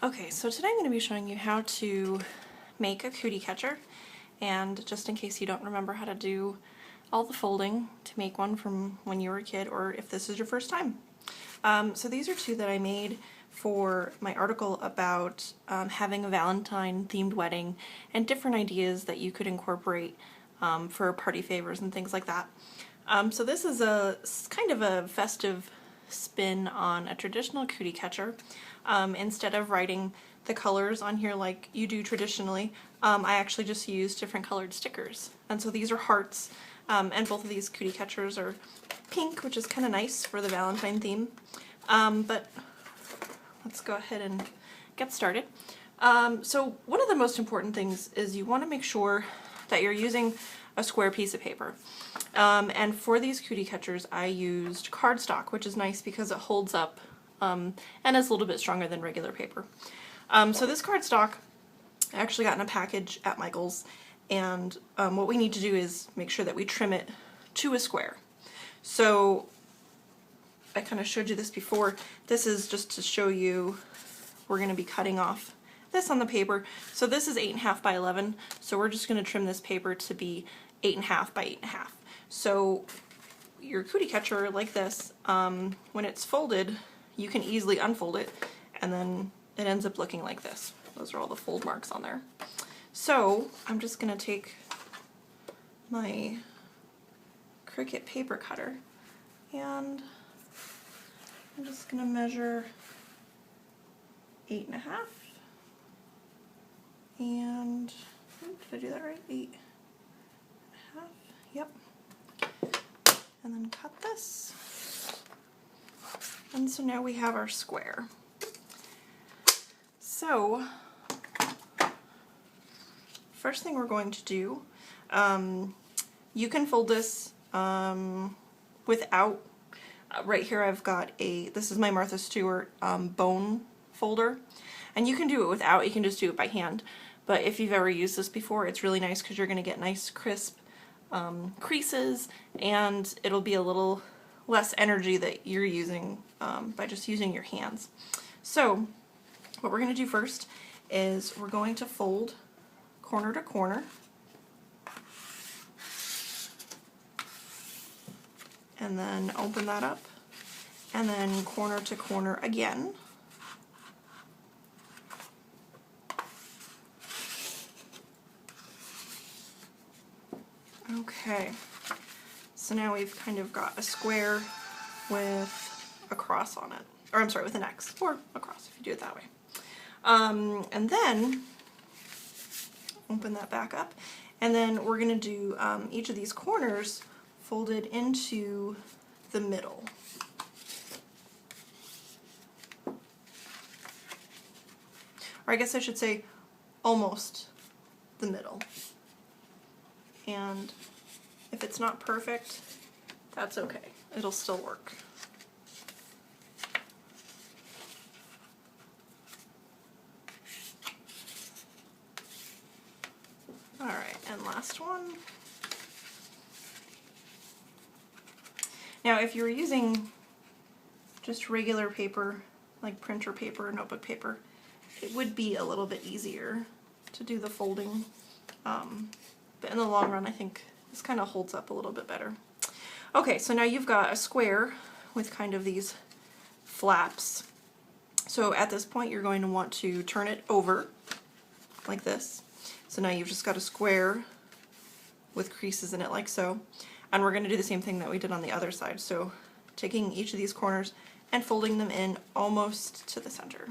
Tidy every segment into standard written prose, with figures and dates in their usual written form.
Okay, so today I'm going to be showing you how to make a cootie catcher, and just in case you don't remember how to do all the folding to make one from when you were a kid, or if this is your first time. So these are two that I made for my article about having a Valentine themed wedding and different ideas that you could incorporate for party favors and things like that. So this is a kind of a festive spin on a traditional cootie catcher. Instead of writing the colors on here like you do traditionally, I actually just used different colored stickers. And so these are hearts, and both of these cootie catchers are pink, which is kind of nice for the Valentine theme. But let's go ahead and get started. So one of the most important things is you want to make sure that you're using a square piece of paper. And for these cootie catchers I used cardstock, which is nice because it holds up and is a little bit stronger than regular paper. So this cardstock I actually got in a package at Michael's, and what we need to do is make sure that we trim it to a square. So I kind of showed you this before. This is just to show you we're going to be cutting off this on the paper. So this is 8.5 by 11, so we're just going to trim this paper to be 8.5 by 8.5. So your cootie catcher like this, when it's folded, you can easily unfold it, and then it ends up looking like this. Those are all the fold marks on there. So I'm just going to take my Cricut paper cutter, and I'm just going to measure 8.5, and did I do that right? 8.5, yep. And then cut this. And so now we have our square. So first thing we're going to do, you can fold this without, right here I've got this is my Martha Stewart bone folder, and you can do it without, you can just do it by hand, but if you've ever used this before, it's really nice because you're going to get nice crisp creases, and it'll be a little less energy that you're using by just using your hands. So what we're going to do first is we're going to fold corner to corner, and then open that up, and then corner to corner again. Okay, so now we've kind of got a square with a cross on it, or I'm sorry, with an X, or a cross if you do it that way. And then open that back up, and then we're going to do each of these corners folded into the middle. Or I guess I should say almost the middle. And if it's not perfect, that's okay. It'll still work. Alright, and last one. Now if you're using just regular paper, like printer paper or notebook paper, it would be a little bit easier to do the folding. But in the long run, I think this kind of holds up a little bit better. Okay, so now you've got a square with kind of these flaps. So at this point, you're going to want to turn it over like this. So now you've just got a square with creases in it like so. And we're going to do the same thing that we did on the other side. So taking each of these corners and folding them in almost to the center.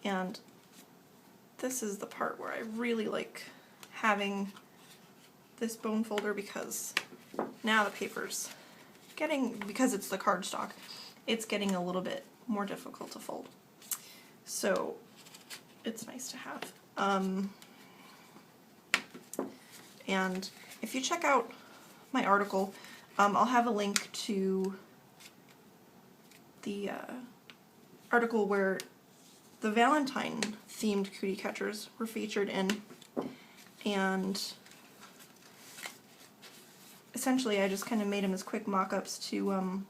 And this is the part where I really like having this bone folder, because now the paper's getting, because it's the cardstock, it's getting a little bit more difficult to fold. So it's nice to have. And if you check out my article, I'll have a link to the article where the Valentine themed cootie catchers were featured in, and essentially I just kind of made them as quick mock-ups to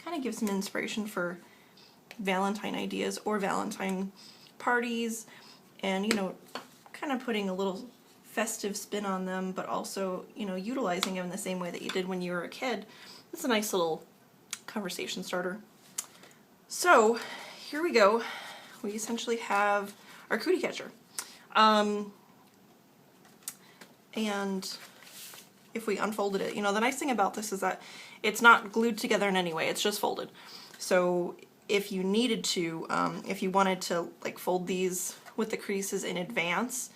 kind of give some inspiration for Valentine ideas or Valentine parties, and you know, kind of putting a little festive spin on them, but also, you know, utilizing them in the same way that you did when you were a kid. It's a nice little conversation starter. So here we go. We essentially have our cootie catcher. And if we unfolded it, you know, the nice thing about this is that it's not glued together in any way, it's just folded. So if you needed to, if you wanted to like fold these with the creases in advance,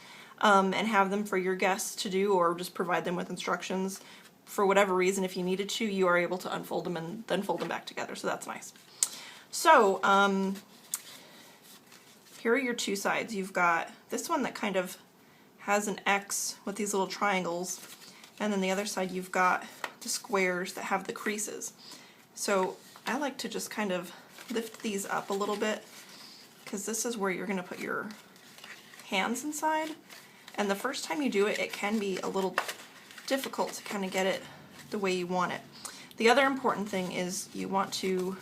and have them for your guests to do, or just provide them with instructions for whatever reason, if you needed to, you are able to unfold them and then fold them back together, so that's nice. So here are your two sides. You've got this one that kind of has an X with these little triangles, and then the other side you've got the squares that have the creases. So I like to just kind of lift these up a little bit, because this is where you're going to put your hands inside. And the first time you do it, it can be a little difficult to kind of get it the way you want it. The other important thing is you want to,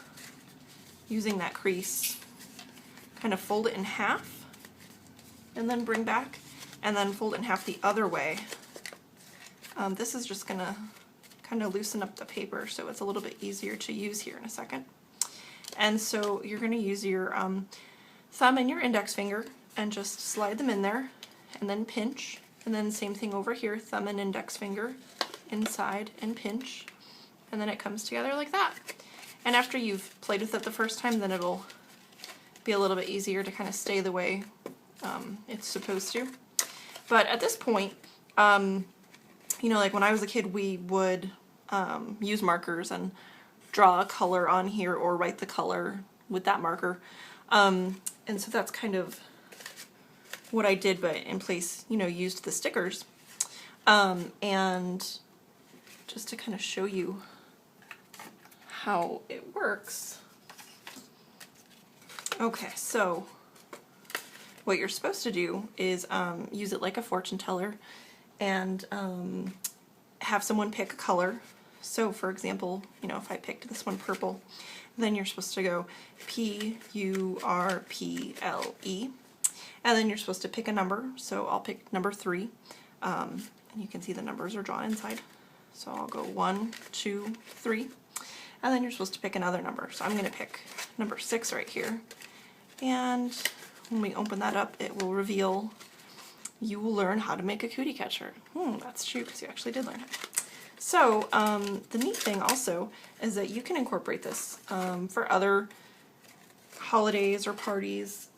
using that crease, kind of fold it in half and then bring back, and then fold it in half the other way. This is just going to kind of loosen up the paper so it's a little bit easier to use here in a second. And so you're going to use your thumb and your index finger and just slide them in there, and then pinch, and then same thing over here, thumb and index finger inside and pinch, and then it comes together like that. And after you've played with it the first time, then it'll be a little bit easier to kind of stay the way it's supposed to. But at this point, you know, like when I was a kid, we would use markers and draw a color on here or write the color with that marker. And so that's kind of what I did, but in place, you know, used the stickers. And just to kind of show you how it works. Okay, so what you're supposed to do is use it like a fortune teller and have someone pick a color. So for example, you know, if I picked this one purple, then you're supposed to go P-U-R-P-L-E. And then you're supposed to pick a number, so I'll pick number 3, and you can see the numbers are drawn inside. So I'll go 1, 2, 3, and then you're supposed to pick another number. So I'm going to pick number 6 right here, and when we open that up, it will reveal you will learn how to make a cootie catcher. That's true, because you actually did learn it. So the neat thing also is that you can incorporate this for other holidays or parties.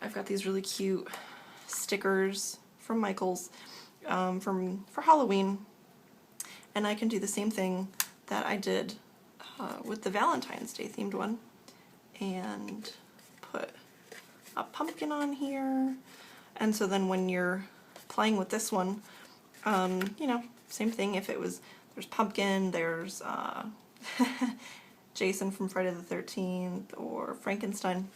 I've got these really cute stickers from Michaels for Halloween, and I can do the same thing that I did with the Valentine's Day themed one, and put a pumpkin on here. And so then when you're playing with this one, you know, same thing. If it was, there's pumpkin, there's Jason from Friday the 13th, or Frankenstein.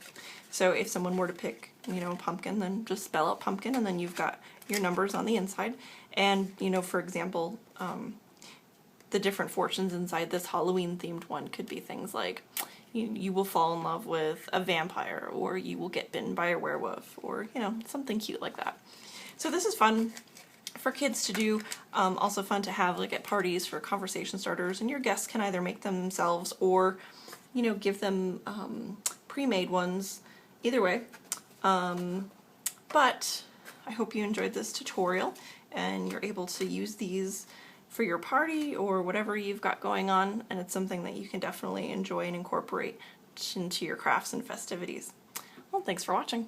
So if someone were to pick, you know, pumpkin, then just spell out pumpkin, and then you've got your numbers on the inside. And, you know, for example, the different fortunes inside this Halloween themed one could be things like you will fall in love with a vampire, or you will get bitten by a werewolf, or, you know, something cute like that. So this is fun for kids to do, also fun to have like at parties for conversation starters, and your guests can either make them themselves or, you know, give them pre-made ones, either way. But I hope you enjoyed this tutorial and you're able to use these for your party or whatever you've got going on, and it's something that you can definitely enjoy and incorporate into your crafts and festivities. Well, thanks for watching.